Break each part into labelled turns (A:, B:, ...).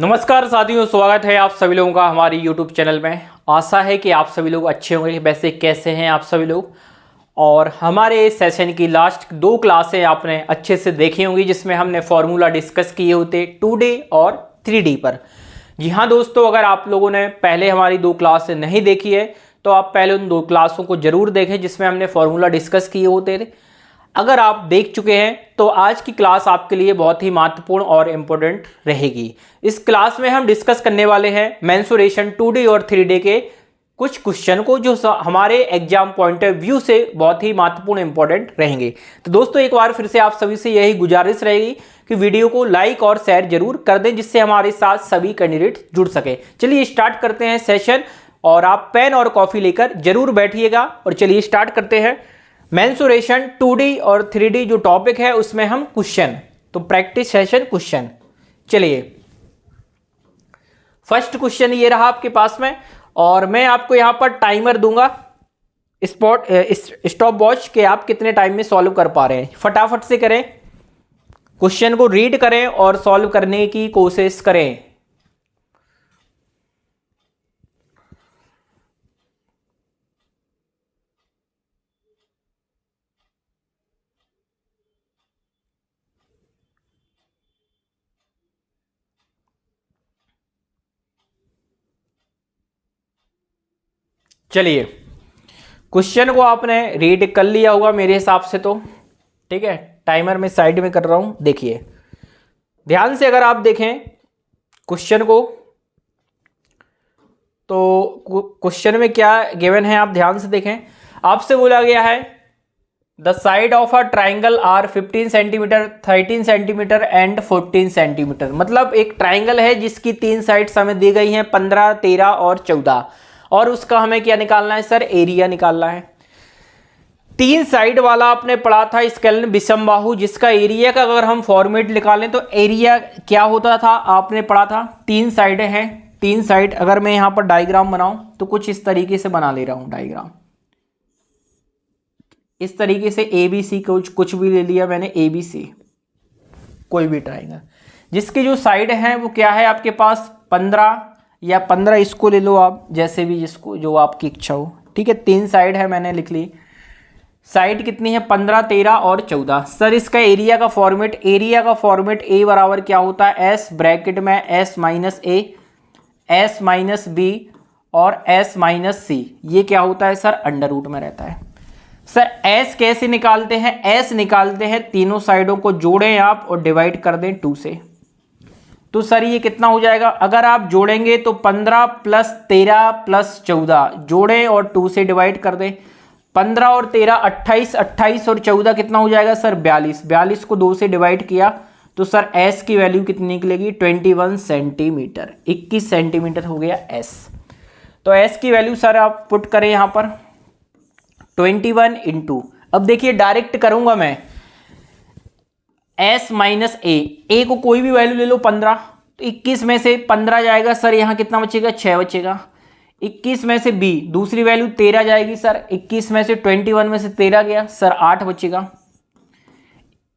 A: नमस्कार साथियों, स्वागत है आप सभी लोगों का हमारी YouTube चैनल में। आशा है कि आप सभी लोग अच्छे होंगे। वैसे कैसे हैं आप सभी लोग? और हमारे सेशन की लास्ट 2 क्लासें आपने अच्छे से देखी होंगी, जिसमें हमने फॉर्मूला डिस्कस किए होते 2D और 3D पर। जी हाँ दोस्तों, अगर आप लोगों ने पहले हमारी 2 क्लासें नहीं देखी है तो आप पहले उन 2 क्लासों को जरूर देखें, जिसमें हमने फॉर्मूला डिस्कस किए होते थे। अगर आप देख चुके हैं तो आज की क्लास आपके लिए बहुत ही महत्वपूर्ण और इम्पोर्टेंट रहेगी। इस क्लास में हम डिस्कस करने वाले हैं मेंसुरेशन 2D और 3D के कुछ क्वेश्चन को, जो हमारे एग्जाम पॉइंट ऑफ व्यू से बहुत ही महत्वपूर्ण इंपॉर्टेंट रहेंगे। तो दोस्तों, एक बार फिर से आप सभी से यही गुजारिश रहेगी कि वीडियो को लाइक और शेयर जरूर कर दें, जिससे हमारे साथ सभी कैंडिडेट जुड़ सके। चलिए स्टार्ट करते हैं सेशन, और आप पेन और कॉफी लेकर जरूर बैठिएगा। और चलिए स्टार्ट करते हैं। मेंसुरेशन 2D और 3D जो टॉपिक है उसमें हम क्वेश्चन, तो प्रैक्टिस सेशन क्वेश्चन। चलिए फर्स्ट क्वेश्चन ये रहा आपके पास में, और मैं आपको यहां पर टाइमर दूंगा, स्टॉप वॉच के आप कितने टाइम में सॉल्व कर पा रहे हैं। फटाफट से करें, क्वेश्चन को रीड करें और सॉल्व करने की कोशिश करें। चलिए, क्वेश्चन को आपने रीड कर लिया होगा मेरे हिसाब से, तो ठीक है। टाइमर में साइड में कर रहा हूं, देखिए ध्यान से। अगर आप देखें क्वेश्चन को, तो क्वेश्चन में क्या गिवन है आप ध्यान से देखें। आपसे बोला गया है the side of a triangle are 15 centimetre, 13 centimetre and 14 centimetre. मतलब एक ट्राइंगल है जिसकी 3 साइड्स हमें दी गई हैं, 15, 13 और 14, और उसका हमें क्या निकालना है सर? एरिया निकालना है। 3 साइड वाला आपने पढ़ा था स्केलन विषमबाहु, जिसका एरिया का अगर हम फॉर्मेट निकालें तो एरिया क्या होता था आपने पढ़ा था। 3 साइडें हैं, 3 साइड। अगर मैं यहां पर डायग्राम बनाऊं तो कुछ इस तरीके से बना ले रहा हूं डायग्राम, इस तरीके से ABC, कुछ भी ले लिया मैंने, ABC कोई भी ट्राइंगल जिसकी जो साइड है वो क्या है आपके पास 15 या 15, इसको ले लो आप, जैसे भी जिसको जो आपकी इच्छा हो, ठीक है। 3 साइड है, मैंने लिख ली। साइड कितनी है? 15, 13 और 14। सर इसका एरिया का फॉर्मेट, A बराबर क्या होता है? S ब्रैकेट में S minus A, S minus B और S माइनस C। ये क्या होता है सर? अंडर रूट में रहता है। सर S कैसे निकालते हैं? S निकालते हैं, तीनों साइडों को जोड़ें आप और डिवाइड कर दें 2 से। तो सर ये कितना हो जाएगा? अगर आप जोड़ेंगे तो 15 प्लस 13 प्लस 14, जोड़ें और 2 से डिवाइड कर दें। 15 और 13 28, 28 और 14 कितना हो जाएगा सर? 42। 42 को 2 से डिवाइड किया तो सर S की वैल्यू कितनी निकलेगी? 21 सेंटीमीटर। 21 सेंटीमीटर हो गया S। तो S की वैल्यू सर आप पुट करें यहां पर 21 इंटू, अब देखिए डायरेक्ट करूंगा मैं, S माइनस A को कोई भी वैल्यू ले लो 15, तो 21 में से 15 जाएगा सर, यहाँ कितना बचेगा? 6 बचेगा। 21 में से B दूसरी वैल्यू 13 जाएगी सर, 21 में से 21 में से 13 गया सर, 8 बचेगा।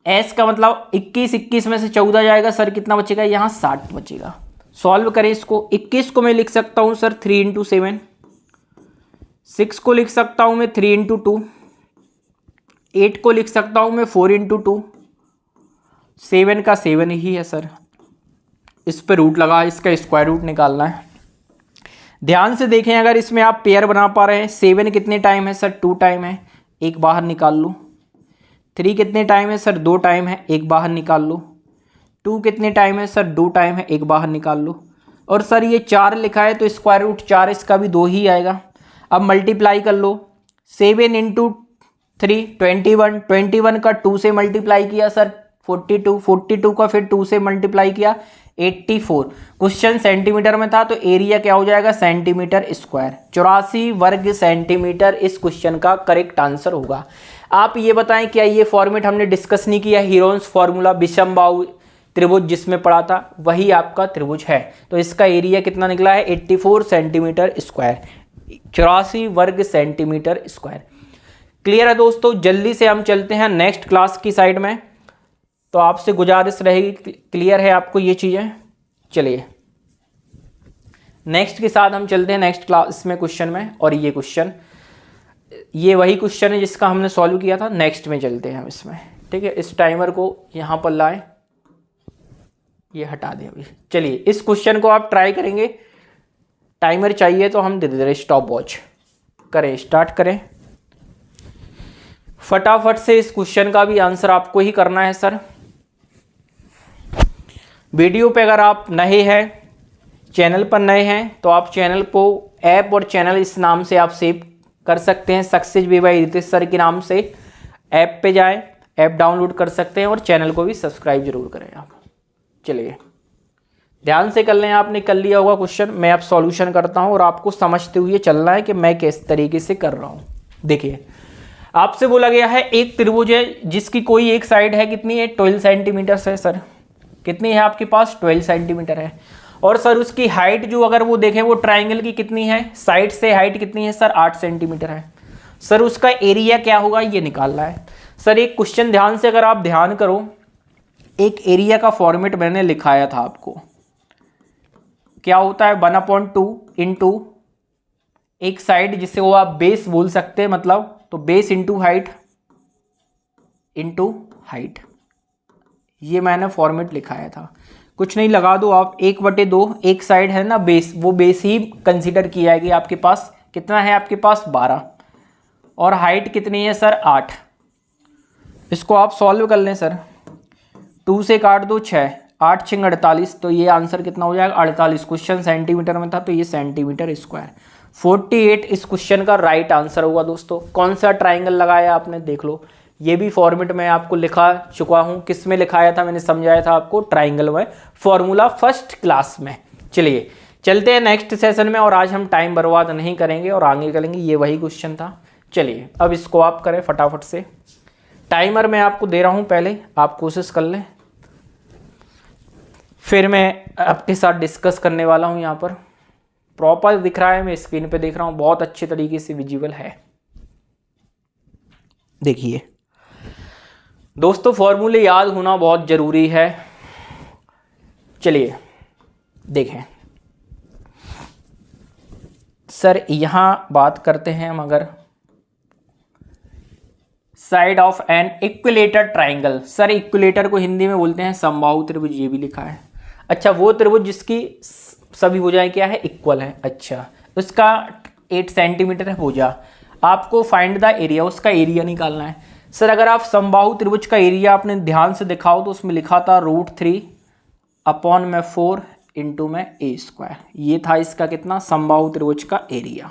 A: S का मतलब 21 में से 14 जाएगा सर, कितना बचेगा? यहाँ 60 बचेगा। सॉल्व करें इसको। 21 को मैं लिख सकता हूँ सर 3 इंटू 7, 6 को लिख सकता हूँ मैं 3 इंटू 2, 8 को लिख सकता हूँ मैं 4 इंटू 2, 7 का 7 ही है सर। इस पे रूट लगा, इसका स्क्वायर रूट निकालना है। ध्यान से देखें, अगर इसमें आप पेयर बना पा रहे हैं, 7 कितने टाइम है सर? 2 टाइम है, एक बाहर निकाल लो। 3 कितने टाइम है सर? 2 टाइम है, एक बाहर निकाल लो। 2 कितने टाइम है सर? 2 टाइम है, एक बाहर निकाल लो। और सर ये 4 लिखा है तो स्क्वायर रूट 4, इसका भी 2 ही आएगा। अब मल्टीप्लाई कर लो, 7 इंटू 3 21, 21 का 2 से मल्टीप्लाई किया सर 42, 42 का फिर 2 से मल्टीप्लाई किया 84। क्वेश्चन सेंटीमीटर में था तो एरिया क्या हो जाएगा? Centimetre square. 84 वर्ग सेंटीमीटर इस क्वेश्चन का करेक्ट आंसर होगा। आप ये बताएं, क्या ये फॉर्मेट हमने डिस्कस नहीं किया? हीरोन्स फॉर्मूला विषमबाहु त्रिभुज जिसमें पढ़ा था, वही आपका त्रिभुज है। तो इसका एरिया कितना निकला है? 84 सेंटीमीटर स्क्वायर, 84 वर्ग सेंटीमीटर स्क्वायर। क्लियर है दोस्तों? जल्दी से हम चलते हैं नेक्स्ट क्लास की साइड में। तो आपसे गुजारिश रहेगी, क्लियर है आपको ये चीज़ें? चलिए नेक्स्ट के साथ हम चलते हैं नेक्स्ट क्लास में क्वेश्चन में। और ये वही क्वेश्चन है जिसका हमने सॉल्व किया था। नेक्स्ट में चलते हैं हम इसमें, ठीक है। इस टाइमर को यहाँ पर लाएं, ये हटा दें अभी। चलिए इस क्वेश्चन को आप ट्राई करेंगे। टाइमर चाहिए तो हम धीरे धीरे स्टॉप वॉच करें, स्टार्ट करें। फटाफट से इस क्वेश्चन का भी आंसर आपको ही करना है सर। वीडियो पे अगर आप नए हैं, चैनल पर नए हैं, तो आप चैनल को ऐप और चैनल इस नाम से आप सेव कर सकते हैं, success way by Ritesh sir के नाम से। ऐप पे जाएं, ऐप डाउनलोड कर सकते हैं और चैनल को भी सब्सक्राइब जरूर करें आप। चलिए ध्यान से कर लें, आपने कर लिया होगा क्वेश्चन। मैं अब सॉल्यूशन करता हूं और आपको समझते हुए चलना है कि मैं किस तरीके से कर रहा हूं। देखिए आपसे बोला गया है एक त्रिभुज है जिसकी कोई एक साइड है, कितनी है, 12 सेंटीमीटर है सर। कितनी है आपके पास, 12 सेंटीमीटर है। और सर उसकी हाइट जो अगर वो देखें वो ट्राइंगल की कितनी है, साइड से हाइट कितनी है सर, 8 सेंटीमीटर है। सर उसका एरिया क्या होगा ये निकालना है। सर एक क्वेश्चन ध्यान से अगर आप ध्यान करो, एक एरिया का फॉर्मेट मैंने लिखाया था आपको। क्या होता है 1/2 इंटू एक साइड जिसे वो आप बेस बोल सकते हैं, मतलब तो बेस इंटू हाइट ये मैंने फॉर्मेट लिखाया था। कुछ नहीं, लगा दो आप 1/2। एक साइड है ना बेस, वो बेस ही कंसीडर किया है कि आपके पास कितना है, आपके पास 12। और हाइट कितनी है सर, 8। इसको आप सॉल्व कर लें सर। 2 से काट दो 6, 8 6 48, तो ये आंसर कितना हो जाएगा 48। क्वेश्चन सेंटीमीटर में था तो ये सेंटीमीटर स्क्वायर। 48 इस क्वेश्चन का राइट आंसर होगा दोस्तों। कौन सा ट्राइंगल लगाया आपने देख लो। ये भी फॉर्मेट मैं आपको लिखा चुका हूँ। किस में लिखाया था, मैंने समझाया था आपको ट्राइंगल में, फॉर्मूला फर्स्ट क्लास में। चलिए चलते हैं नेक्स्ट सेशन में, और आज हम टाइम बर्बाद नहीं करेंगे और आगे करेंगे। ये वही क्वेश्चन था। चलिए अब इसको आप करें फटाफट से। टाइमर मैं आपको दे रहा हूँ, पहले आप कोशिश कर लें, फिर मैं आपके साथ डिस्कस करने वाला हूँ। यहाँ पर प्रॉपर दिख रहा है, मैं स्क्रीन पे देख रहा हूँ, बहुत अच्छे तरीके से विजिबल है। देखिए दोस्तों फॉर्मूले याद होना बहुत जरूरी है। चलिए देखें सर, यहां बात करते हैं हम अगर side of N equilateral triangle. Sir equilateral को हिंदी में बोलते हैं समबाहु त्रिभुज, ये भी लिखा है। अच्छा वो त्रिभुज जिसकी सभी भुजाएं क्या है, इक्वल है। अच्छा उसका 8 सेंटीमीटर है भुजा। आपको फाइंड द एरिया, उसका एरिया निकालना है। सर अगर आप समबाहु त्रिभुज का एरिया आपने ध्यान से दिखाओ तो उसमें लिखा था √3/4 इंटू में a²। ये था इसका कितना, समबाहु त्रिभुज का एरिया।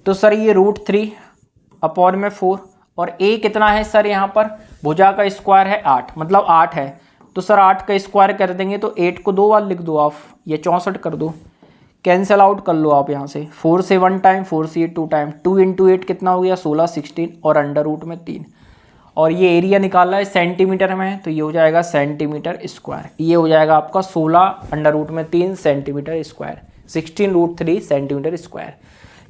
A: तो सर ये √3/4 और a कितना है सर, यहाँ पर भुजा का स्क्वायर है 8, मतलब 8 है। तो सर 8 का स्क्वायर कर देंगे तो 8 को 2 बार लिख दो आप, ये 64 कर दो, कैंसिल आउट कर लो आप यहाँ से। 4 से 1 टाइम, 4 से 2 टाइम, 2 इंटू 8 कितना हो गया 16, 16 और अंडर रूट में 3। और ये एरिया निकालना है सेंटीमीटर में, तो ये हो जाएगा सेंटीमीटर स्क्वायर। ये हो जाएगा आपका 16 अंडर रूट में 3 centimetre square, 16√3 centimetre square.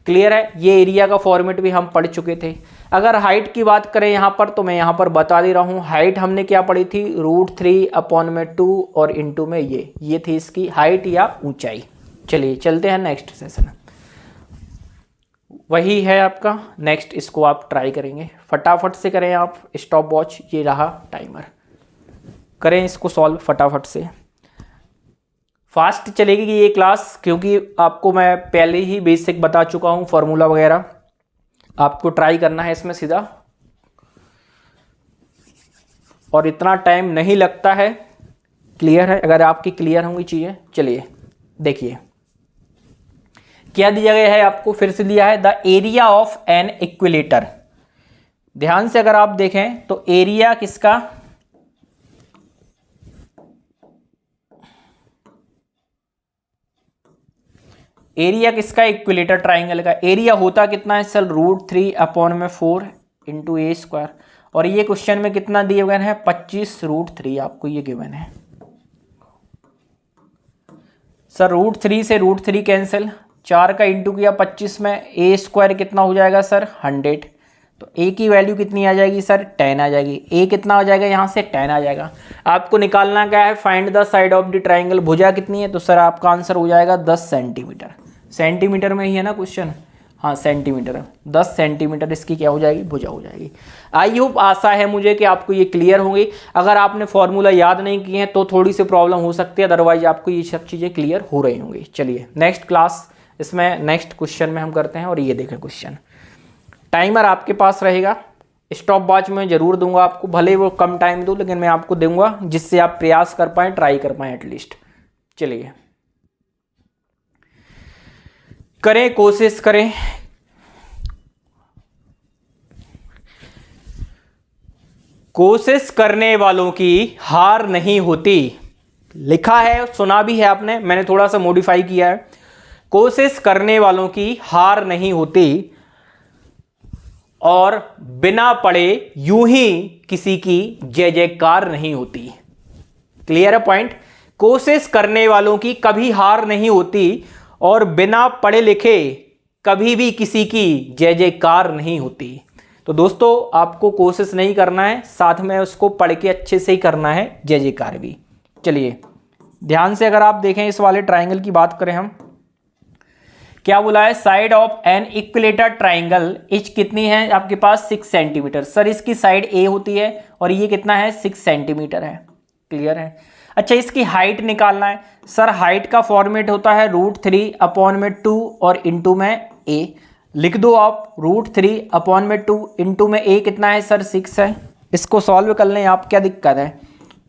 A: Clear है। ये एरिया का फॉर्मेट भी हम पढ़ चुके थे। अगर हाइट की बात करें यहाँ पर, तो मैं यहाँ पर बता दे रहा हूँ। हाइट हमने क्या पढ़ी थी, √3/2 और इंटू में ये थी इसकी हाइट या ऊंचाई। चलिए चलते हैं नेक्स्ट सेशन, वही है आपका नेक्स्ट। इसको आप ट्राई करेंगे, फटाफट से करें आप। स्टॉप वॉच ये रहा टाइमर, करें इसको सॉल्व फटाफट से। फास्ट चलेगी ये क्लास क्योंकि आपको मैं पहले ही बेसिक बता चुका हूँ, फॉर्मूला वगैरह। आपको ट्राई करना है इसमें सीधा, और इतना टाइम नहीं लगता है। क्लियर है, अगर आपकी क्लियर होंगी चीज़ें। चलिए देखिए क्या दिया गया है आपको, फिर से दिया है the area of N equilateral. ध्यान से अगर आप देखें तो एरिया किसका, एरिया किसका, इक्विलेटर ट्राइंगल का एरिया होता कितना है सर, √3/4 इंटू a²। और ये क्वेश्चन में कितना दिए गए हैं, 25√3 आपको ये गिवन है। सर √3 से √3 कैंसिल, 4 का इंटू किया 25 में, a² कितना हो जाएगा सर 100। तो ए की वैल्यू कितनी आ जाएगी सर 10 आ जाएगी। ए कितना आ जाएगा यहाँ से 10 आ जाएगा। आपको निकालना क्या है, find the side of the triangle, भुजा कितनी है, तो सर आपका आंसर हो जाएगा 10 सेंटीमीटर। सेंटीमीटर में ही है ना क्वेश्चन, हाँ सेंटीमीटर, 10 सेंटीमीटर इसकी क्या हो जाएगी, भुजा हो जाएगी। आई होप, आशा है मुझे कि आपको ये क्लियर होंगी। अगर आपने फॉर्मूला याद नहीं किए हैं तो थोड़ी सी प्रॉब्लम हो सकती है, अदरवाइज आपको ये सब चीज़ें क्लियर हो रही होंगी। चलिए नेक्स्ट क्लास, इसमें नेक्स्ट क्वेश्चन में हम करते हैं। और ये देखें क्वेश्चन, टाइमर आपके पास रहेगा, स्टॉप वॉच में जरूर दूंगा आपको, भले वो कम टाइम दो लेकिन मैं आपको दूंगा जिससे आप प्रयास कर पाएँ, ट्राई कर पाएँ एटलीस्ट। चलिए करें, कोशिश करें। कोशिश करने वालों की हार नहीं होती, लिखा है, सुना भी है आपने, मैंने थोड़ा सा मॉडिफाई किया है। कोशिश करने वालों की हार नहीं होती और बिना पढ़े यूं ही किसी की जय जयकार नहीं होती। क्लियर है पॉइंट? कोशिश करने वालों की कभी हार नहीं होती और बिना पढ़े लिखे कभी भी किसी की जय जयकार नहीं होती। तो दोस्तों आपको कोशिश नहीं करना है, साथ में उसको पढ़ के अच्छे से ही करना है जय जयकार भी। चलिए ध्यान से अगर आप देखें, इस वाले ट्राइंगल की बात करें हम, क्या बोला है, side of N equilateral triangle etch कितनी है आपके पास 6 सेंटीमीटर। सर इसकी साइड ए होती है और ये कितना है 6 सेंटीमीटर है। क्लियर है? अच्छा इसकी हाइट निकालना है। सर हाइट का फॉर्मेट होता है √3/2 और इंटू में ए। लिख दो आप √3/2 इंटू में ए कितना है सर 6 है। इसको सॉल्व कर लें आप, क्या दिक्कत है,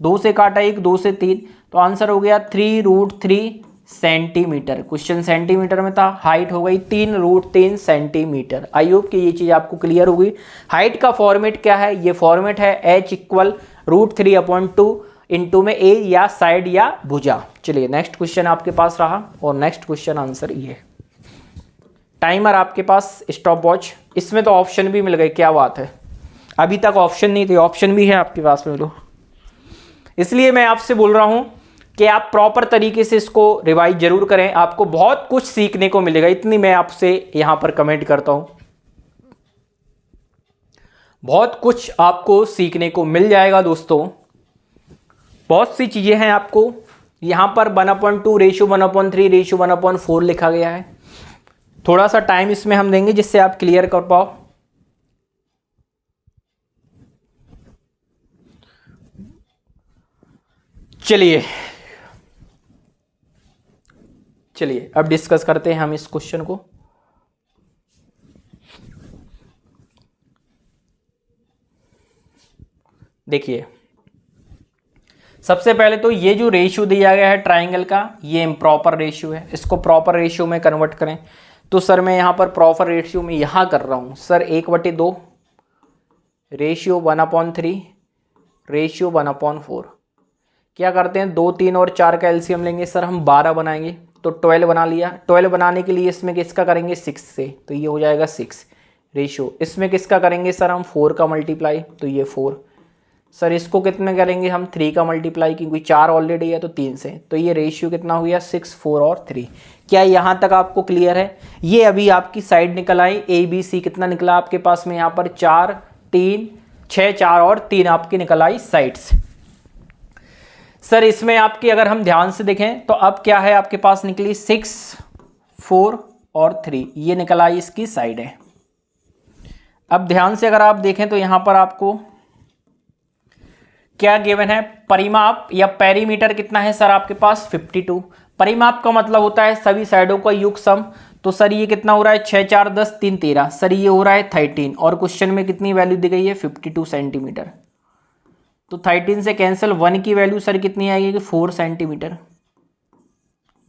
A: 2 से काटा 1, 2 से 3, तो आंसर हो गया 3√3 सेंटीमीटर। क्वेश्चन सेंटीमीटर में था, हाइट हो गई 3√3 सेंटीमीटर। आई होप कि ये चीज़ आपको क्लियर होगी। हाइट का फॉर्मेट क्या है, ये फॉर्मेट है h = √3/2 इंटू में ए या साइड या भुजा। चलिए नेक्स्ट क्वेश्चन आपके पास रहा, और नेक्स्ट क्वेश्चन आंसर ये। टाइमर आपके पास, स्टॉप वॉच, इसमें तो ऑप्शन भी मिल गए, क्या बात है, अभी तक ऑप्शन नहीं थे, ऑप्शन भी है आपके पास में। लो इसलिए मैं आपसे बोल रहा हूं कि आप प्रॉपर तरीके से इसको रिवाइज जरूर करें, आपको बहुत कुछ सीखने को मिलेगा, इतनी मैं आपसे यहां पर कमेंट करता हूं। बहुत कुछ आपको सीखने को मिल जाएगा दोस्तों, बहुत सी चीजें हैं आपको यहां पर 1/2 रेशियो 1/3 रेशियो 1/4 लिखा गया है। थोड़ा सा टाइम इसमें हम देंगे जिससे आप क्लियर कर पाओ। चलिए अब डिस्कस करते हैं हम इस क्वेश्चन को। देखिए सबसे पहले तो ये जो रेशियो दिया गया है ट्राइंगल का, ये इम्प्रॉपर रेशियो है, इसको प्रॉपर रेशियो में कन्वर्ट करें। तो सर मैं यहाँ पर प्रॉपर रेशियो में यहाँ कर रहा हूँ सर 1/2 रेशियो 1/3 रेशियो 1/4। क्या करते हैं, 2, 3 और 4 का एलसीएम लेंगे सर, हम 12 बनाएंगे, तो 12 बना लिया। 12 बनाने के लिए इसमें किसका करेंगे 6 से, तो ये हो जाएगा 6 रेशियो। इसमें किसका करेंगे सर हम 4 का मल्टीप्लाई, तो ये 4। सर इसको कितने करेंगे हम 3 का मल्टीप्लाई, क्योंकि 4 ऑलरेडी है तो 3 से, तो ये रेशियो कितना हो गया 6, 4 और 3। क्या यहाँ तक आपको क्लियर है? ये अभी आपकी साइड निकल आई, ABC कितना निकला आपके पास में यहाँ पर 4, 3, 6, 4 और 3 आपकी निकल आई साइड्स। सर इसमें आपकी अगर हम ध्यान से देखें तो अब क्या है आपके पास निकली 6, 4 और 3, ये निकल आई इसकी साइड है। अब ध्यान से अगर आप देखें तो यहाँ पर आपको क्या गिवन है, परिमाप या पेरीमीटर कितना है सर आपके पास 52। परिमाप का मतलब होता है सभी साइडों का योग सम, तो सर ये कितना हो रहा है 6, 4, 10, 3, 13, सर ये हो रहा है 13, और क्वेश्चन में कितनी वैल्यू दी गई है 52 सेंटीमीटर। तो 13 से कैंसिल, 1 की वैल्यू सर कितनी आएगी 4 सेंटीमीटर।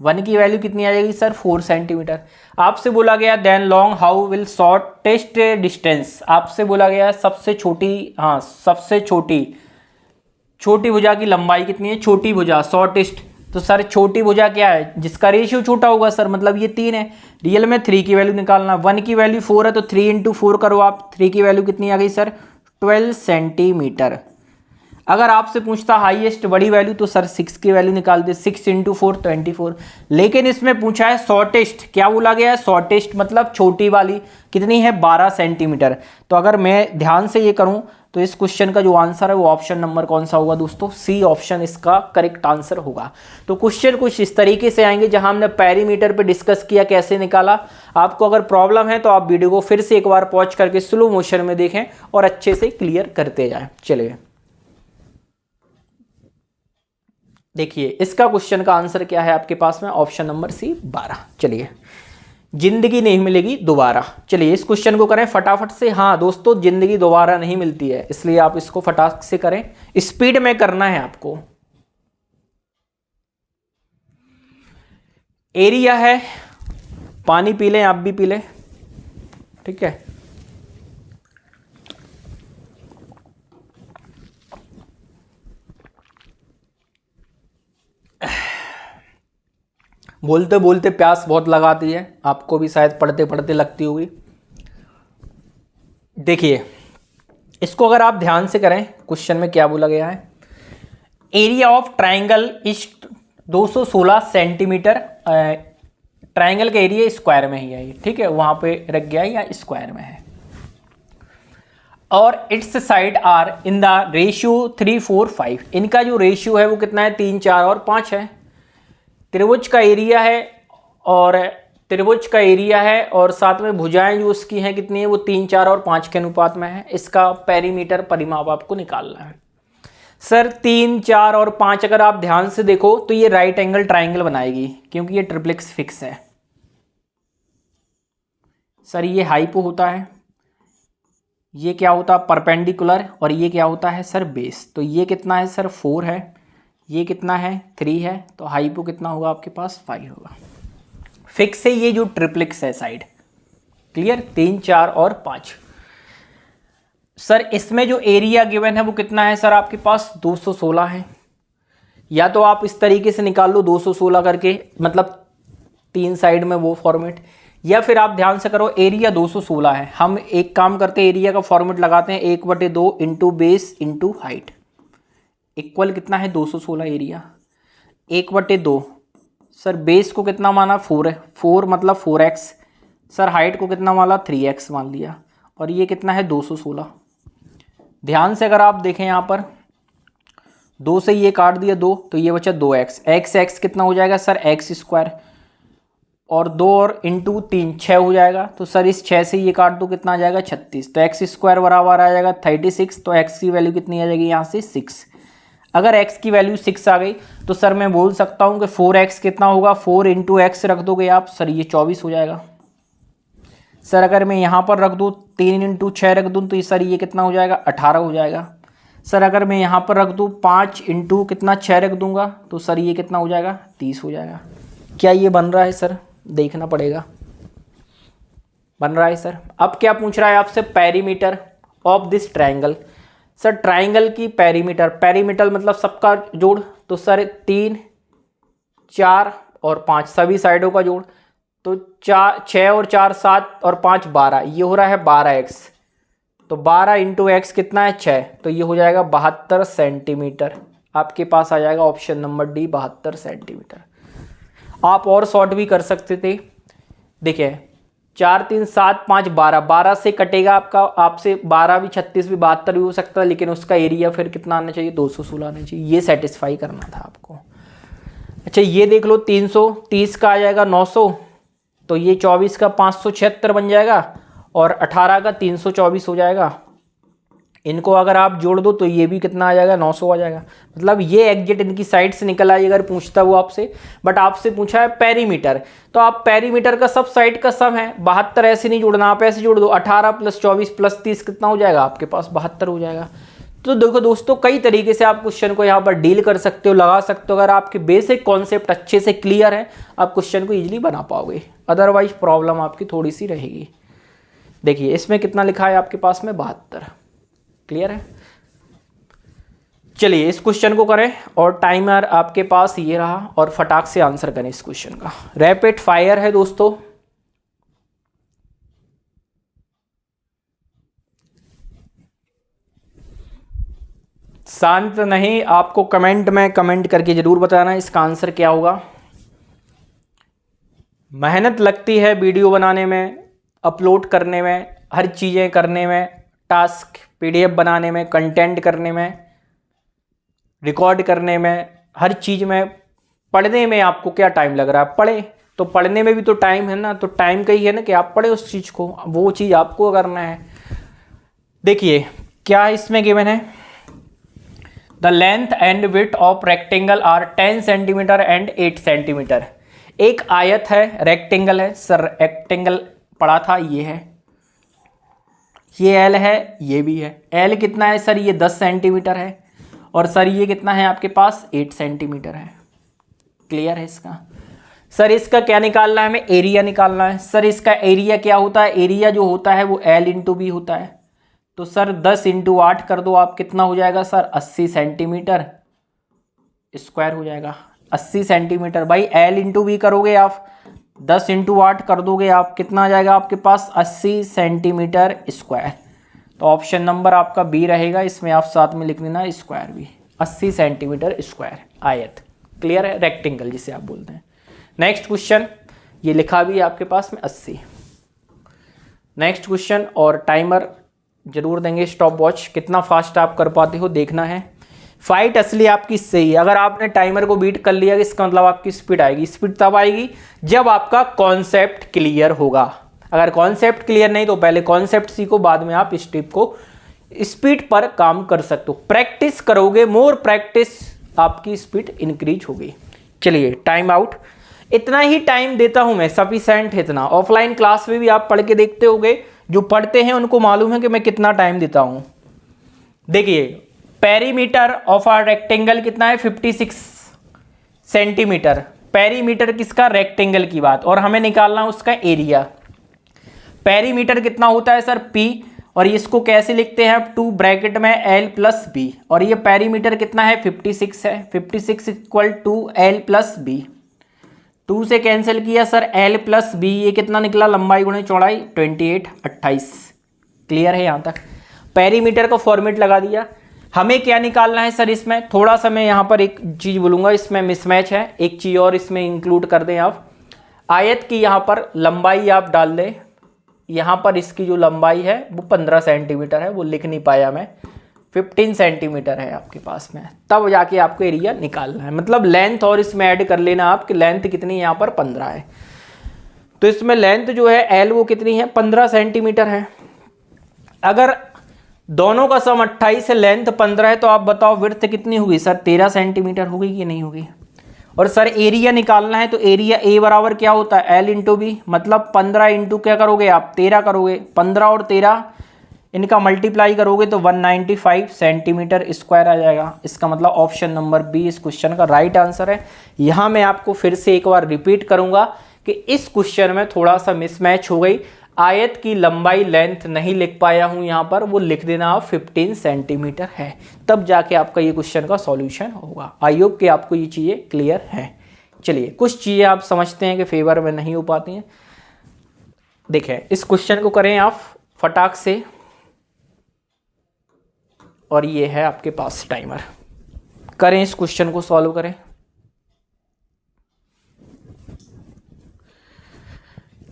A: 1 की वैल्यू कितनी आ जाएगी सर 4 सेंटीमीटर। आपसे बोला गया then long how will shortest distance, आपसे बोला गया सबसे छोटी, हाँ सबसे छोटी भुजा की लंबाई कितनी है, छोटी भुजा शॉर्टेस्ट। तो सर छोटी भुजा क्या है, जिसका रेशियो छोटा होगा सर, मतलब ये 3 है, रियल में 3 की वैल्यू निकालना। 1 की वैल्यू 4 है तो 3 × 4 करो आप, 3 की वैल्यू कितनी आ गई सर 12 सेंटीमीटर। अगर आपसे पूछता हाईएस्ट बड़ी वैल्यू तो सर 6 की वैल्यू निकाल दे, 6 × 4 24। लेकिन इसमें पूछा है शॉर्टेस्ट, क्या बोला गया है शॉर्टेस्ट मतलब छोटी वाली कितनी है 12 सेंटीमीटर। तो अगर मैं ध्यान से ये करूं तो इस क्वेश्चन का जो आंसर है वो ऑप्शन नंबर कौन सा होगा दोस्तों, सी ऑप्शन इसका करेक्ट आंसर होगा। तो क्वेश्चन कुछ इस तरीके से आएंगे जहां हमने पेरीमीटर पे डिस्कस किया कैसे निकाला। आपको अगर प्रॉब्लम है तो आप वीडियो को फिर से एक बार पॉज करके स्लो मोशन में देखें और अच्छे से क्लियर करते जाएं। चलिए देखिए इसका क्वेश्चन का आंसर क्या है आपके पास में, ऑप्शन नंबर सी 12। चलिए जिंदगी नहीं मिलेगी दोबारा। चलिए इस क्वेश्चन को करें फटाफट से। हाँ दोस्तों जिंदगी दोबारा नहीं मिलती है, इसलिए आप इसको फटाफट से करें, स्पीड में करना है आपको। एरिया है, पानी पी लें, आप भी पी लें, ठीक है। बोलते बोलते प्यास बहुत लगाती है, आपको भी शायद पढ़ते पढ़ते लगती होगी। देखिए इसको अगर आप ध्यान से करें, क्वेश्चन में क्या बोला गया है, area of triangle is 216 centimetre. Triangle का एरिया स्क्वायर में ही है ये, ठीक है, वहां पे रख गया है या स्क्वायर में है। और its side are in the ratio 3 4 5। इनका जो रेशियो है वो कितना है, 3 4 और 5 है। त्रिभुज का एरिया है और त्रिभुज का एरिया है और साथ में भुजाएं जो उसकी हैं कितनी है, वो 3 4 और 5 के अनुपात में है। इसका पेरीमीटर परिमाप आपको निकालना है। सर 3 4 और 5 अगर आप ध्यान से देखो तो ये राइट एंगल ट्राइंगल बनाएगी क्योंकि ये ट्रिप्लेक्स फिक्स है। सर ये हाइपो होता है, ये क्या होता है परपेंडिकुलर, और ये क्या होता है सर बेस। तो ये कितना है सर 4 है, ये कितना है 3 है, तो हाइपो कितना होगा आपके पास 5 होगा। फिक्स है ये जो ट्रिप्लेक्स है साइड, क्लियर, 3 4 और 5। सर इसमें जो एरिया गिवन है वो कितना है सर आपके पास 216 है। या तो आप इस तरीके से निकाल लो 216 करके, मतलब 3 साइड में वो फॉर्मेट, या फिर आप ध्यान से करो एरिया 216 है। हम एक काम करते हैं, एरिया का फॉर्मेट लगाते हैं 1/2 into base into height equal कितना है 216 एरिया 1/2। सर बेस को कितना माना 4 है, 4 मतलब 4x। सर हाइट को कितना माना 3x मान लिया, और ये कितना है 216। ध्यान से अगर आप देखें यहाँ पर 2 से ये काट दिया 2, तो ये बचा 2x। x कितना हो जाएगा सर x स्क्वायर, और 2 और इंटू 3 6 हो जाएगा। तो सर इस 6 से ये काट दो कितना आ जाएगा 36, तो x स्क्वायर बराबर आ जाएगा 36। तो x की वैल्यू कितनी आ जाएगी यहाँ से 6। अगर x की वैल्यू 6 आ गई तो सर मैं बोल सकता हूँ कि 4x कितना होगा, 4 इंटू एक्स रख दोगे आप, सर ये 24 हो जाएगा। सर अगर मैं यहाँ पर रख दूँ 3 इंटू 6 रख दूँ तो सर ये कितना हो जाएगा 18 हो जाएगा। सर अगर मैं यहाँ पर रख दूँ 5 इंटू कितना 6 रख दूंगा तो सर ये कितना हो जाएगा 30 हो जाएगा। क्या ये बन रहा है सर, देखना पड़ेगा, बन रहा है सर। अब क्या पूछ रहा है आपसे, perimeter of this triangle. Sir triangle की पेरीमीटर, पेरीमीटर मतलब सबका जोड़, तो सर 3 4 और 5 सभी साइडों का जोड़, तो 6 और 4 7 और 5 12, ये हो रहा है 12x। तो 12 इंटू एक्स कितना है 6, तो ये हो जाएगा 72 सेंटीमीटर। आपके पास आ जाएगा ऑप्शन नंबर डी 72 सेंटीमीटर। आप और शॉर्ट भी कर सकते थे। देखिए 4 3 7 5 12, 12 से कटेगा आपका, आपसे 12 भी 36 भी 72 भी हो सकता है, लेकिन उसका एरिया फिर कितना आना चाहिए 216 आना चाहिए। ये सेटिस्फाई करना था आपको। अच्छा ये देख लो 330 का आ जाएगा 900, तो ये 24 का 576 बन जाएगा, और 18 का 324 हो जाएगा। इनको अगर आप जोड़ दो तो ये भी कितना आ जाएगा 900 आ जाएगा। मतलब ये एग्जैक्ट इनकी साइड से निकल आई अगर पूछता वो आपसे। बट आपसे पूछा है पेरीमीटर, तो आप पेरीमीटर का सब साइड का सम है 72, ऐसे नहीं जोड़ना, आप ऐसे जोड़ दो 18 + 24 + 30 कितना हो जाएगा आपके पास 72 हो जाएगा। तो देखो दोस्तों कई तरीके से आप क्वेश्चन को यहाँ पर डील कर सकते हो, लगा सकते हो। अगर आपके बेसिक कॉन्सेप्ट अच्छे से क्लियर है आप क्वेश्चन को ईजिली बना पाओगे, अदरवाइज प्रॉब्लम आपकी थोड़ी सी रहेगी। देखिए इसमें कितना लिखा है आपके पास में 72, क्लियर है। चलिए इस क्वेश्चन को करें, और टाइमर आपके पास ये रहा, और फटाक से आंसर करें इस क्वेश्चन का। रैपिड फायर है दोस्तों। शांत नहीं, आपको कमेंट में कमेंट करके जरूर बताना इसका आंसर क्या होगा। मेहनत लगती है वीडियो बनाने में, अपलोड करने में, हर चीज़ें करने में, टास्क पीडीएफ बनाने में, कंटेंट करने में, रिकॉर्ड करने में, हर चीज़ में। पढ़ने में आपको क्या टाइम लग रहा है? पढ़े तो पढ़ने में भी तो टाइम है ना, तो टाइम का ही है ना कि आप पढ़े उस चीज़ को, वो चीज़ आपको करना है। देखिए क्या इसमें गिवन है, the length and width of rectangle are 10 centimetre and 8 centimetre. एक आयत है, रेक्टेंगल है सर, रेक्टेंगल पढ़ा था, ये है, ये एल है, ये भी है। एल कितना है सर? ये 10 सेंटीमीटर है, और सर ये कितना है आपके पास? 8 सेंटीमीटर है। क्लियर है इसका? सर इसका क्या निकालना है हमें? एरिया निकालना है। सर इसका एरिया क्या होता है? एरिया जो होता है वो एल इंटू बी होता है। तो सर 10 इंटू 8 कर दो आप, कितना हो जाएगा सर? 80 सेंटीमीटर स्क्वायर हो जाएगा। 80 सेंटीमीटर भाई, एल इंटू बी करोगे आप, 10 इंटू 8 कर दोगे आप, कितना आ जाएगा आपके पास? 80 सेंटीमीटर स्क्वायर। तो ऑप्शन नंबर आपका बी रहेगा, इसमें आप साथ में लिख लेना स्क्वायर भी। 80 सेंटीमीटर स्क्वायर आयत। क्लियर है? रेक्टेंगल जिसे आप बोलते हैं। नेक्स्ट क्वेश्चन, ये लिखा भी है आपके पास में 80। नेक्स्ट क्वेश्चन, और टाइमर जरूर देंगे, स्टॉप वॉच, कितना फास्ट आप कर पाते हो देखना है। फाइट असली आपकी सही है। अगर आपने टाइमर को बीट कर लिया, इसका मतलब आपकी स्पीड आएगी। स्पीड तब आएगी जब आपका कॉन्सेप्ट क्लियर होगा। अगर कॉन्सेप्ट क्लियर नहीं तो पहले कॉन्सेप्ट सीखो, बाद में आप स्टेप को स्पीड पर काम कर सकते हो। प्रैक्टिस करोगे, मोर प्रैक्टिस, आपकी स्पीड इंक्रीज होगी। चलिए टाइम आउट। इतना ही टाइम देता हूं मैं, सफिशिएंट है इतना। ऑफलाइन क्लास में भी आप पढ़ के देखते होगे, जो पढ़ते हैं उनको मालूम है कि मैं कितना टाइम देता हूं। देखिए पेरीमीटर ऑफ आर रेक्टेंगल कितना है? 56 सेंटीमीटर। पेरीमीटर किसका? रेक्टेंगल की बात। और हमें निकालना उसका एरिया। पेरीमीटर कितना होता है सर? P, और इसको कैसे लिखते हैं आप? 2 ब्रैकेट में L प्लस B, और ये पेरीमीटर कितना है? 56 है। 56 equal to L plus B। 2 से कैंसिल किया सर, L प्लस B, ये कितना निकला? लंबाई गुणे चौड़ाई 28, 28। क्लियर है यहाँ तक? पेरीमीटर का फॉर्मेट लगा दिया। हमें क्या निकालना है सर इसमें? थोड़ा सा मैं यहाँ पर एक चीज़ बोलूँगा, इसमें मिसमैच है, एक चीज़ और इसमें इंक्लूड कर दें आप। आयत की यहाँ पर लंबाई आप डाल दें। यहाँ पर इसकी जो लंबाई है वो 15 सेंटीमीटर है, वो लिख नहीं पाया मैं, 15 सेंटीमीटर है आपके पास में। तब जाके आपको एरिया निकालना है, मतलब लेंथ और इसमें ऐड कर लेना आप कि लेंथ कितनी यहाँ पर 15 है। तो इसमें लेंथ जो है एल वो कितनी है? 15 सेंटीमीटर है। अगर दोनों का सम 28 है, लेंथ 15 है, तो आप बताओ विड्थ कितनी होगी सर? 13 सेंटीमीटर होगी कि नहीं होगी? और सर एरिया निकालना है, तो एरिया ए बराबर क्या होता है? एल इंटू बी, मतलब 15 इंटू क्या करोगे आप? 13 करोगे। 15 और 13 इनका मल्टीप्लाई करोगे तो 195 सेंटीमीटर स्क्वायर आ जाएगा। इसका मतलब ऑप्शन नंबर बी इस क्वेश्चन का राइट आंसर है। यहाँ मैं आपको फिर से एक बार रिपीट करूँगा कि इस क्वेश्चन में थोड़ा सा मिसमैच हो गई। आयत की लंबाई लेंथ नहीं लिख पाया हूँ यहाँ पर, वो लिख देना आप 15 सेंटीमीटर है, तब जाके आपका ये क्वेश्चन का सॉल्यूशन होगा। आई होप कि आपको ये चीज़ें क्लियर हैं। चलिए कुछ चीज़ें आप समझते हैं कि फेवर में नहीं हो पाती हैं। देखें इस क्वेश्चन को करें आप फटाक से, और ये है आपके पास टाइमर। करें इस क्वेश्चन को सॉल्व करें।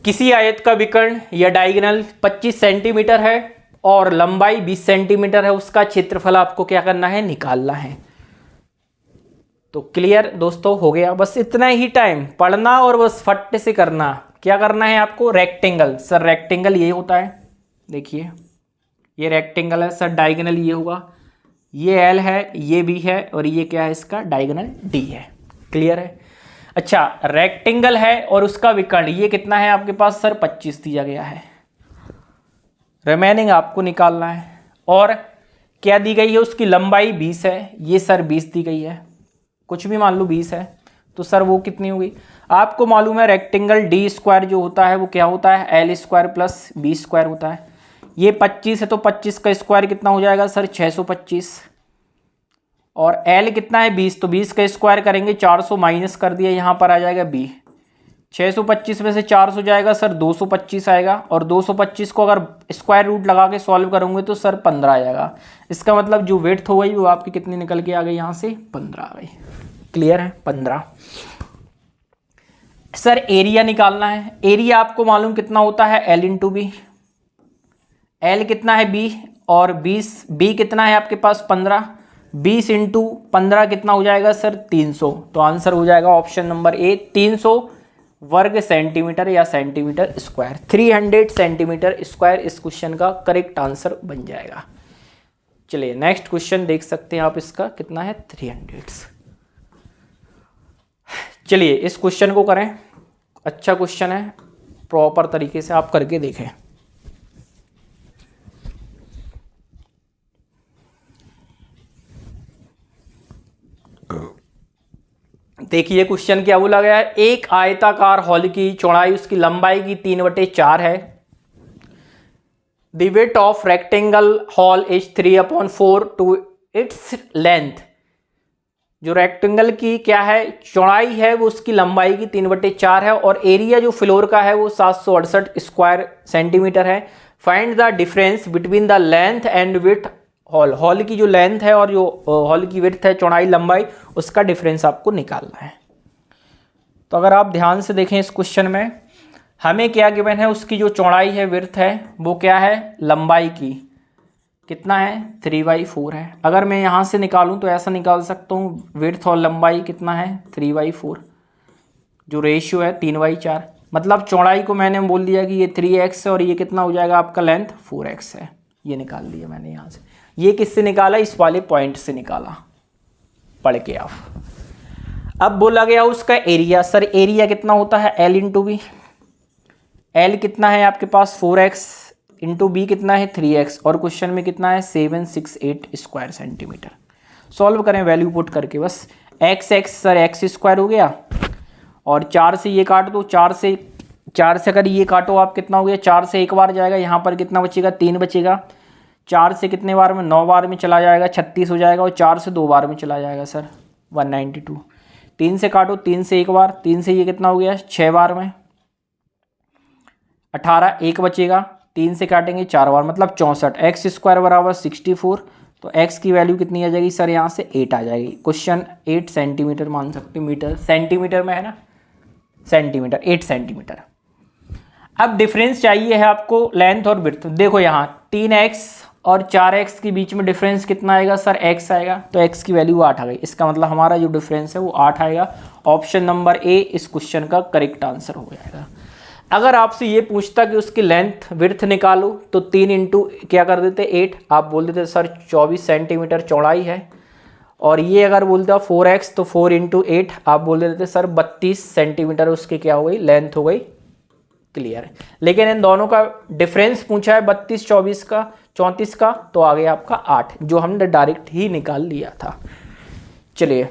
A: किसी आयत का विकर्ण या डायगोनल 25 सेंटीमीटर है और लंबाई 20 सेंटीमीटर है, उसका क्षेत्रफल आपको क्या करना है? निकालना है। तो क्लियर दोस्तों हो गया? बस इतना ही टाइम पढ़ना और बस फट से करना। क्या करना है आपको? रेक्टेंगल। सर रेक्टेंगल ये होता है, देखिए ये रेक्टेंगल है सर, डायगोनल ये होगा, ये एल है, ये बी है, और ये क्या है इसका? डायगोनल डी है। क्लियर है? अच्छा रेक्टेंगल है और उसका विकर्ण ये कितना है आपके पास सर? 25 दिया गया है। रिमेनिंग आपको निकालना है। और क्या दी गई है? उसकी लंबाई 20 है, ये सर 20 दी गई है, कुछ भी मान लो 20 है, तो सर वो कितनी होगी? आपको मालूम है रेक्टेंगल डी स्क्वायर जो होता है वो क्या होता है? L square plus B square होता है। ये 25 है तो 25 का स्क्वायर कितना हो जाएगा सर? 625। और L कितना है? 20, तो 20 का स्क्वायर करेंगे 400 माइनस कर दिया, यहाँ पर आ जाएगा B। 625 में से 400 जाएगा सर 225 आएगा, और 225 को अगर स्क्वायर रूट लगा के सॉल्व करोगे तो सर 15 आ जाएगा। इसका मतलब जो विड्थ हो गई वो आपकी कितनी निकल के आ गई यहाँ से, 15 आ गई। क्लियर है, 15। सर एरिया निकालना है। एरिया आपको मालूम कितना होता है, L इंटू बी। L कितना है B, और 20 B कितना है आपके पास 15, 20 इंटू 15 कितना हो जाएगा सर 300। तो आंसर हो जाएगा ऑप्शन नंबर ए 300 वर्ग सेंटीमीटर या सेंटीमीटर स्क्वायर। 300 सेंटीमीटर स्क्वायर इस क्वेश्चन का करेक्ट आंसर बन जाएगा। चलिए नेक्स्ट क्वेश्चन देख सकते हैं आप, इसका कितना है 300। चलिए इस क्वेश्चन को करें, अच्छा क्वेश्चन है, प्रॉपर तरीके से आप करके देखें। देखिए क्वेश्चन क्या बोला गया है, एक आयताकार हॉल की चौड़ाई उसकी लंबाई की 3/4 है। The width of rectangle hall is 3/4 to its length. जो रेक्टेंगल की क्या है चौड़ाई है वो उसकी लंबाई की 3/4 है, और एरिया जो फ्लोर का है वो 768 स्क्वायर सेंटीमीटर है। Find the difference between the length and width hall. Hall की जो लेंथ है और जो हॉल की विड्थ है चौड़ाई लंबाई, उसका डिफरेंस आपको निकालना है। तो अगर आप ध्यान से देखें इस क्वेश्चन में हमें क्या गिवन है, उसकी जो चौड़ाई है विड्थ है वो क्या है लंबाई की कितना है 3/4 है। अगर मैं यहाँ से निकालूँ तो ऐसा निकाल सकता हूँ, विड्थ और लंबाई कितना है 3/4, जो रेशियो है 3/4। मतलब चौड़ाई को मैंने बोल दिया कि ये 3x है और ये कितना हो जाएगा आपका लेंथ 4x है। ये निकाल लिया मैंने यहाँ से। ये किससे निकाला, इस वाले पॉइंट से निकाला, पढ़ के आप। अब बोला गया उसका एरिया। सर एरिया कितना होता है L इंटू बी। L कितना है आपके पास 4x इंटू बी कितना है 3x, और क्वेश्चन में कितना है 768 स्क्वायर सेंटीमीटर। सॉल्व करें वैल्यू पुट करके बस। x सर x स्क्वायर हो गया, और 4 से ये काट दो, 4 से अगर ये काटो आप कितना हो गया, 4 से एक बार जाएगा, यहाँ पर कितना बचेगा 3 बचेगा। 4 से कितने बार में 9 बार में चला जाएगा 36 हो जाएगा, और 4 से 2 बार में चला जाएगा सर 192। 3 से काटो, 3 से एक बार, 3 से ये कितना हो गया 6 बार में 18, एक बचेगा, 3 से काटेंगे 4 बार मतलब 64। एक्स स्क्वायर बराबर 64, तो x की वैल्यू कितनी आ जाएगी सर यहाँ से 8 आ जाएगी। क्वेश्चन 8 सेंटीमीटर मान सकते हो, मीटर सेंटीमीटर में है ना, सेंटीमीटर 8 सेंटीमीटर। अब डिफरेंस चाहिए है आपको लेंथ और विड्थ। देखो यहाँ 3x और 4x के बीच में डिफरेंस कितना आएगा सर x आएगा, तो x की वैल्यू 8 आ गई। इसका मतलब हमारा जो डिफरेंस है वो 8 आएगा। ऑप्शन नंबर ए इस क्वेश्चन का करेक्ट आंसर हो जाएगा। अगर आपसे ये पूछता कि उसकी लेंथ विड्थ निकालो तो 3 इंटू क्या कर देते 8, आप बोल देते सर 24 सेंटीमीटर चौड़ाई है, और ये अगर बोलते 4x तो 4 इंटू 8 आप बोल देते सर 32 सेंटीमीटर उसकी क्या हो गई लेंथ हो गई। क्लियर है। लेकिन इन दोनों का डिफरेंस पूछा है 32 24 का 34 का, तो आ गया आपका 8, जो हमने डायरेक्ट ही निकाल लिया था। चलिए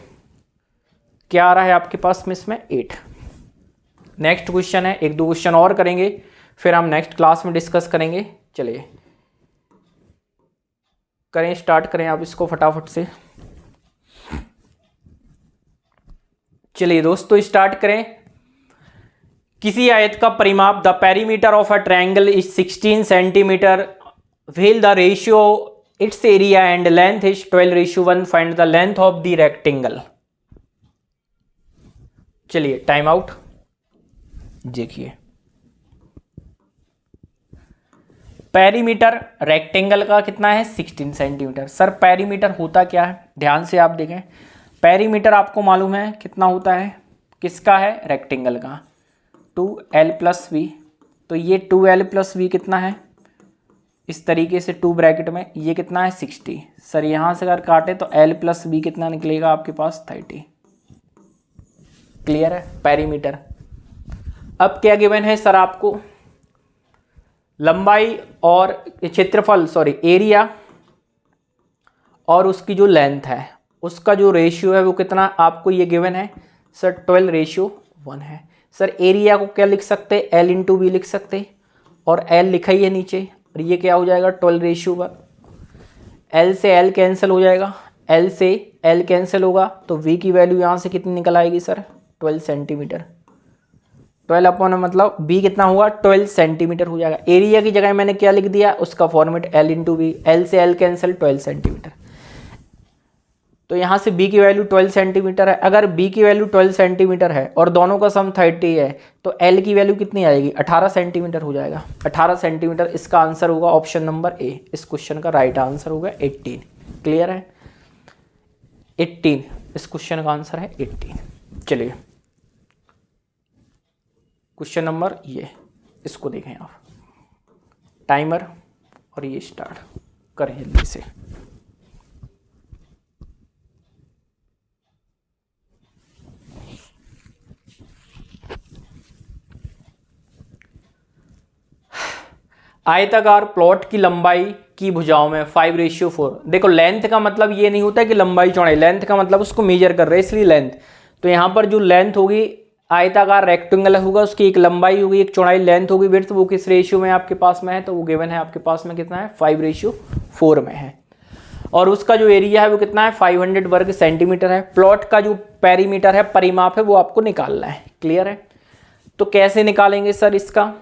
A: क्या आ रहा है आपके पास में इसमें 8। नेक्स्ट क्वेश्चन है, एक दो क्वेश्चन और करेंगे फिर हम नेक्स्ट क्लास में डिस्कस करेंगे। चलिए करें, स्टार्ट करें आप इसको फटाफट से। चलिए दोस्तों स्टार्ट करें। किसी आयत का परिमाप the perimeter of a triangle is 16 centimetre, whale the ratio it's area and length is 12:1, find the length of the rectangle. चलिए टाइम आउट। देखिए पेरीमीटर रेक्टेंगल का कितना है 16 सेंटीमीटर। सर पेरीमीटर होता क्या है, ध्यान से आप देखें। पेरीमीटर आपको मालूम है कितना होता है, किसका है रेक्टेंगल का, 2l + v। तो ये 2l + v कितना है, इस तरीके से 2 ब्रैकेट में, ये कितना है 60। सर यहाँ से अगर काटे तो l + v कितना निकलेगा आपके पास 30। क्लियर है पेरीमीटर। अब क्या गिवन है सर आपको, लंबाई और क्षेत्रफल एरिया और उसकी जो लेंथ है उसका जो रेशियो है वो कितना आपको ये गिवन है सर 12:1 है। सर एरिया को क्या लिख सकते हैं, L इंटू बी लिख सकते, और L लिखा ही है नीचे, और ये क्या हो जाएगा 12:1। L से L कैंसिल हो जाएगा, L से L कैंसिल होगा, तो V की वैल्यू यहाँ से कितनी निकल आएगी सर 12 सेंटीमीटर। 12 अपॉन मतलब बी कितना हुआ 12 सेंटीमीटर हो जाएगा। एरिया की जगह मैंने क्या लिख दिया, उसका format L into B, L से एल कैंसिल 12 सेंटीमीटर। तो यहाँ से b की वैल्यू 12 सेंटीमीटर है। अगर b की वैल्यू 12 सेंटीमीटर है और दोनों का सम 30 है तो l की वैल्यू कितनी आएगी 18 सेंटीमीटर हो जाएगा। 18 सेंटीमीटर इसका आंसर होगा ऑप्शन नंबर ए। इस क्वेश्चन का राइट आंसर होगा 18। क्लियर है, 18 इस क्वेश्चन का आंसर है 18। चलिए क्वेश्चन नंबर ये, इसको देखें आप, टाइमर और ये स्टार्ट करें जल्दी से। आयताकार प्लॉट की लंबाई की भुजाओं में 5:4। देखो लेंथ का मतलब ये नहीं होता कि लंबाई चौड़ाई, लेंथ का मतलब उसको मेजर कर रहे हैं इसलिए लेंथ। तो यहाँ पर जो लेंथ होगी आयताकार रेक्टेंगल होगा, उसकी एक लंबाई होगी एक चौड़ाई, लेंथ होगी विड्थ, वो किस रेशियो में आपके पास में है, तो वो गिवन है आपके पास में कितना है 5:4 में है। और उसका जो एरिया है वो कितना है 500 वर्ग सेंटीमीटर है। प्लॉट का जो पेरीमीटर है परिमाप है वो आपको निकालना है। क्लियर है, तो कैसे निकालेंगे सर इसका,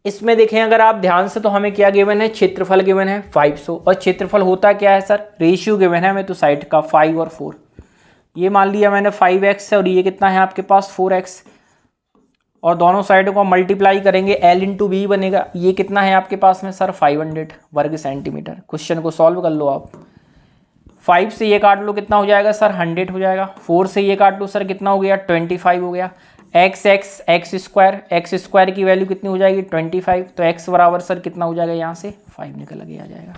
A: इसमें देखें अगर आप ध्यान से तो हमें क्या गिवन है, क्षेत्रफल गिवन है 500 और क्षेत्रफल होता क्या है सर, रेशियो गिवन है हमें तो साइड का 5 और 4। ये मान लिया मैंने 5x है और ये कितना है आपके पास 4x, और दोनों साइडों को मल्टीप्लाई करेंगे l इंटू बी बनेगा। ये कितना है आपके पास में सर 500 वर्ग सेंटीमीटर। क्वेश्चन को सॉल्व कर लो आप। 5 से ये काट लो कितना हो जाएगा सर 100 हो जाएगा। 4 से ये काट लो सर कितना हो गया 25 हो गया। एक्स स्क्वायर की वैल्यू कितनी हो जाएगी 25, तो x बराबर सर कितना हो जाएगा यहाँ से 5 निकल के आ जाएगा।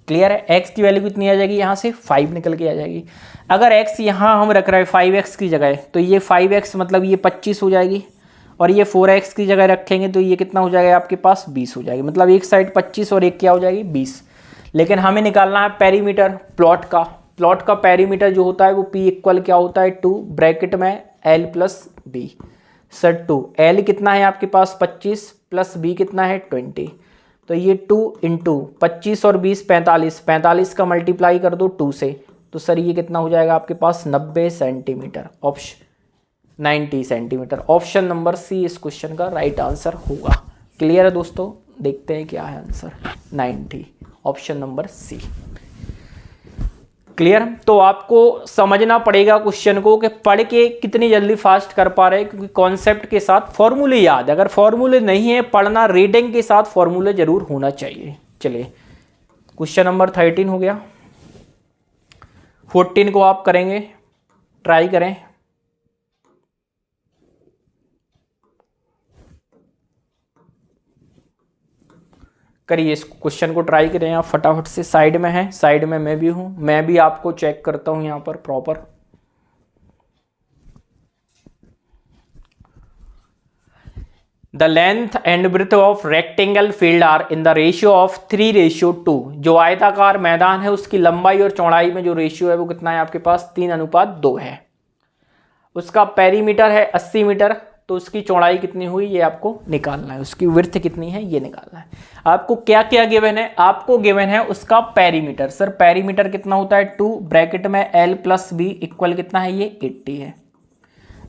A: क्लियर है, x की वैल्यू कितनी आ जाएगी यहाँ से 5 निकल के आ जाएगी। अगर x यहाँ हम रख रहे हैं 5x की जगह, तो ये 5x मतलब ये 25 हो जाएगी, और ये 4x की जगह रखेंगे तो ये कितना हो जाएगा आपके पास 20 हो जाएगी। मतलब एक साइड 25 और एक क्या हो जाएगी 20। लेकिन हमें निकालना है पेरीमीटर प्लॉट का। प्लॉट का पेरीमीटर जो होता है वो p इक्वल क्या होता है 2 ब्रैकेट में l plus B. Sir 2 l कितना है आपके पास 25 प्लस b कितना है 20, तो ये 2 इंटू 25 और 20 45, 45 का मल्टीप्लाई कर दो 2 से, तो सर ये कितना हो जाएगा आपके पास 90 centimetre. Option 90 centimetre, option number C इस क्वेश्चन का राइट आंसर होगा। क्लियर है दोस्तों, देखते हैं क्या है answer 90, option number C. Clear, तो आपको समझना पड़ेगा क्वेश्चन को कि पढ़ के कितनी जल्दी फास्ट कर पा रहे हैं, क्योंकि कॉन्सेप्ट के साथ फॉर्मूले याद है। अगर फॉर्मूले नहीं है पढ़ना, रीडिंग के साथ फॉर्मूले जरूर होना चाहिए। चलिए क्वेश्चन नंबर 13 हो गया, 14 को आप करेंगे, ट्राई करें। करिए इस क्वेश्चन को ट्राई करें आप फटाफट से। साइड में है, साइड में मैं भी हूं, मैं भी आपको चेक करता हूं यहां पर proper. The length and breadth of rectangle field are in the ratio of 3:2। जो आयताकार मैदान है उसकी लंबाई और चौड़ाई में जो रेशियो है वो कितना है आपके पास 3:2 है। उसका पेरीमीटर है 80 मीटर, तो उसकी चौड़ाई कितनी हुई ये आपको निकालना है, उसकी विड्थ कितनी है ये निकालना है। आपको क्या क्या गिवन है, आपको गिवन है उसका पेरीमीटर। सर पेरीमीटर कितना होता है 2 ब्रैकेट में l प्लस बी इक्वल कितना है ये 80 है।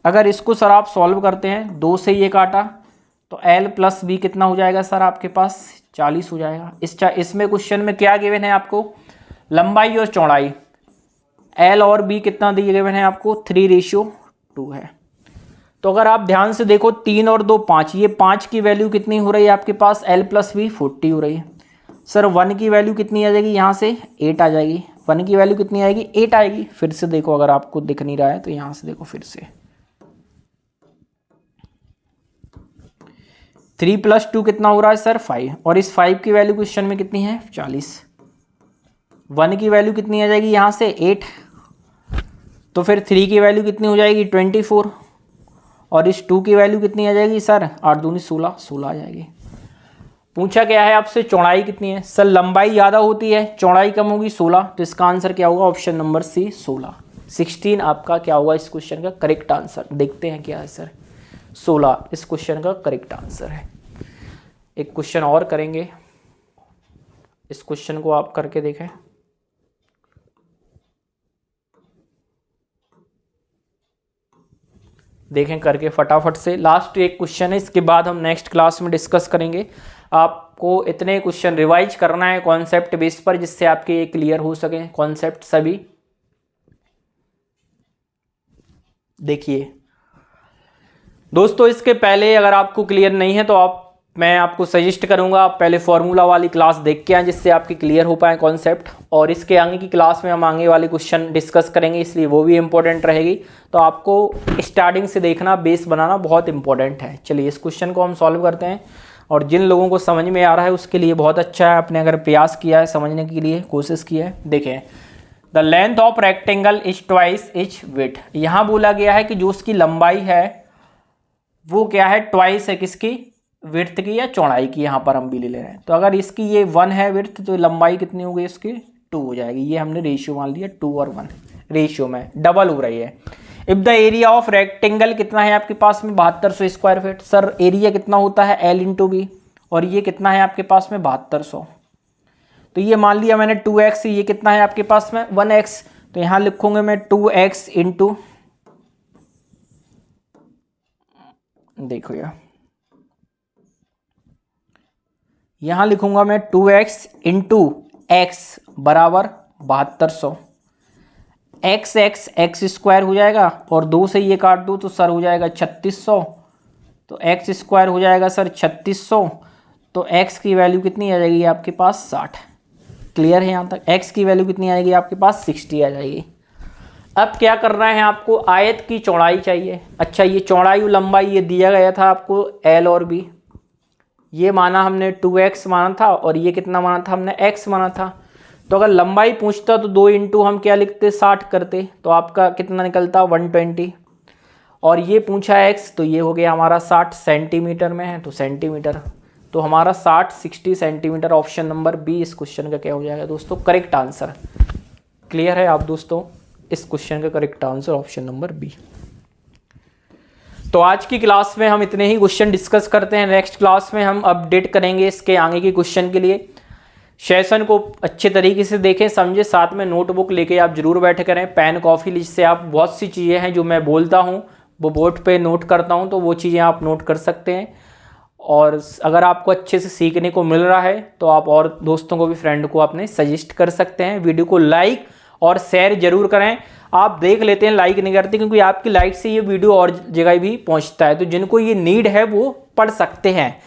A: अगर इसको सर आप सॉल्व करते हैं, 2 से ये काटा तो l प्लस बी कितना हो जाएगा सर आपके पास 40 हो जाएगा। इसमें क्वेश्चन में क्या गिवन है आपको, लंबाई और चौड़ाई, l और b कितना दिए गिवन है आपको 3:2 है। तो अगर आप ध्यान से देखो 3 और 2 5, ये 5 की वैल्यू कितनी हो रही है आपके पास l प्लस बी 40 हो रही है। सर 1 की वैल्यू कितनी आ जाएगी यहाँ से 8 आ जाएगी। 1 की वैल्यू कितनी आएगी 8 आएगी। फिर से देखो अगर आपको दिख नहीं रहा है तो यहाँ से देखो फिर से 3 + 2 कितना हो रहा है सर 5, और इस 5 की वैल्यू क्वेश्चन में कितनी है 40। 1 की वैल्यू कितनी आ जाएगी यहाँ से 8, तो फिर 3 की वैल्यू कितनी हो जाएगी 24, और इस 2 की वैल्यू कितनी आ जाएगी सर 8 दूनी 16 आ जाएगी। पूछा गया है आपसे चौड़ाई कितनी है, सर लंबाई ज़्यादा होती है चौड़ाई कम होगी 16, तो इसका आंसर क्या होगा ऑप्शन नंबर सी 16 आपका क्या होगा इस क्वेश्चन का करेक्ट आंसर। देखते हैं क्या है सर, 16 इस क्वेश्चन का करेक्ट आंसर है। एक क्वेश्चन और करेंगे, इस क्वेश्चन को आप करके देखें। देखें करके फटाफट से। लास्ट एक क्वेश्चन है, इसके बाद हम नेक्स्ट क्लास में डिस्कस करेंगे। आपको इतने क्वेश्चन रिवाइज करना है कॉन्सेप्ट बेस पर, जिससे आपके ये क्लियर हो सके कॉन्सेप्ट सभी। देखिए दोस्तों, इसके पहले अगर आपको क्लियर नहीं है तो मैं आपको सजेस्ट करूंगा आप पहले फॉर्मूला वाली क्लास देख के आएँ, जिससे आपकी क्लियर हो पाए कॉन्सेप्ट। और इसके आगे की क्लास में हम आगे वाले क्वेश्चन डिस्कस करेंगे, इसलिए वो भी इंपॉर्टेंट रहेगी। तो आपको स्टार्टिंग से देखना, बेस बनाना बहुत इंपॉर्टेंट है। चलिए इस क्वेश्चन को हम सॉल्व करते हैं, और जिन लोगों को समझ में आ रहा है उसके लिए बहुत अच्छा है, आपने अगर प्रयास किया है समझने के लिए कोशिश की है। देखें, the length of rectangle is twice etch width. यहाँ बोला गया है कि जो उसकी लंबाई है वो क्या है, ट्वाइस है किसकी, विड्थ की या चौड़ाई की। यहाँ पर हम भी ले रहे हैं, तो अगर इसकी ये 1 है विड्थ, तो लंबाई कितनी हो गई इसकी, 2 हो जाएगी। ये हमने रेशियो मान लिया, 2 और 1 रेशियो में डबल हो रही है। If the area of rectangle कितना है आपके पास में, 7200 स्क्वायर फीट। सर एरिया कितना होता है, L इंटू बी, और ये कितना है आपके पास में 7200। तो ये मान लिया मैंने 2x, ये कितना है आपके पास में 1x, तो यहाँ लिखूंगे मैं 2x इंटू, देखो यार यहां लिखूंगा मैं 2x इंटू एक्स बराबर 7200। एक्स एक्स एक्स स्क्वायर हो जाएगा, और 2 से ये काट दूँ तो सर हो जाएगा 3600। तो एक्स स्क्वायर हो जाएगा सर 3600, तो एक्स की वैल्यू कितनी आ जाएगी आपके पास 60। क्लियर है यहाँ तक। एक्स की वैल्यू कितनी आएगी आपके पास 60 आ जाएगी। अब क्या करना है आपको, आयत की चौड़ाई चाहिए। अच्छा, ये चौड़ाई और लंबाई ये दिया गया था आपको L और B, ये माना हमने 2x माना था, और ये कितना माना था हमने x माना था। तो अगर लंबाई पूछता तो 2 इंटू हम क्या लिखते 60 करते, तो आपका कितना निकलता 120। और ये पूछा x, तो ये हो गया हमारा 60 सेंटीमीटर में है, तो सेंटीमीटर, तो हमारा 60 सेंटीमीटर ऑप्शन नंबर बी इस क्वेश्चन का क्या हो जाएगा दोस्तों, करेक्ट आंसर। क्लियर है आप दोस्तों, इस क्वेश्चन का correct answer option number B. तो आज की क्लास में हम इतने ही क्वेश्चन डिस्कस करते हैं। नेक्स्ट क्लास में हम अपडेट करेंगे इसके आगे के क्वेश्चन के लिए। सेशन को अच्छे तरीके से देखें, समझे, साथ में नोटबुक लेके आप जरूर बैठे करें, पेन कॉफ़ी, जिससे आप बहुत सी चीज़ें हैं जो मैं बोलता हूँ वो बोर्ड पे नोट करता हूँ, तो वो चीज़ें आप नोट कर सकते हैं। और अगर आपको अच्छे से सीखने को मिल रहा है तो आप और दोस्तों को भी, फ्रेंड को अपने सजेस्ट कर सकते हैं। वीडियो को लाइक और शेयर जरूर करें। आप देख लेते हैं, लाइक नहीं करते, क्योंकि आपकी लाइक से ये वीडियो और जगह भी पहुंचता है। तो जिनको ये नीड है वो पढ़ सकते हैं,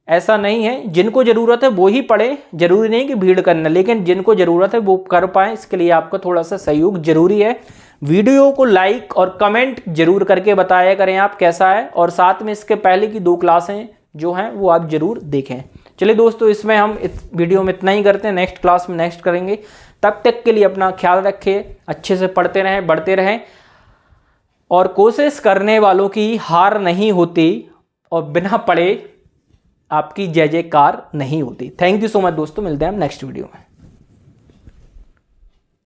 A: ऐसा नहीं है, जिनको ज़रूरत है वो ही पढ़े, जरूरी नहीं कि भीड़ करना, लेकिन जिनको ज़रूरत है वो कर पाएँ, इसके लिए आपका थोड़ा सा सहयोग जरूरी है। वीडियो को लाइक और कमेंट जरूर करके बताया करें आप कैसा है, और साथ में इसके पहले की 2 क्लासें जो हैं वो आप जरूर देखें। चलिए दोस्तों, इसमें हम इस वीडियो में इतना ही करते हैं, नेक्स्ट क्लास में नेक्स्ट करेंगे। तब तक के लिए अपना ख्याल रखें, अच्छे से पढ़ते रहें, बढ़ते रहें, और कोशिश करने वालों की हार नहीं होती, और बिना पढ़े आपकी जय जयकार नहीं होती। थैंक यू सो मच दोस्तों, मिलते हैं हम नेक्स्ट वीडियो में।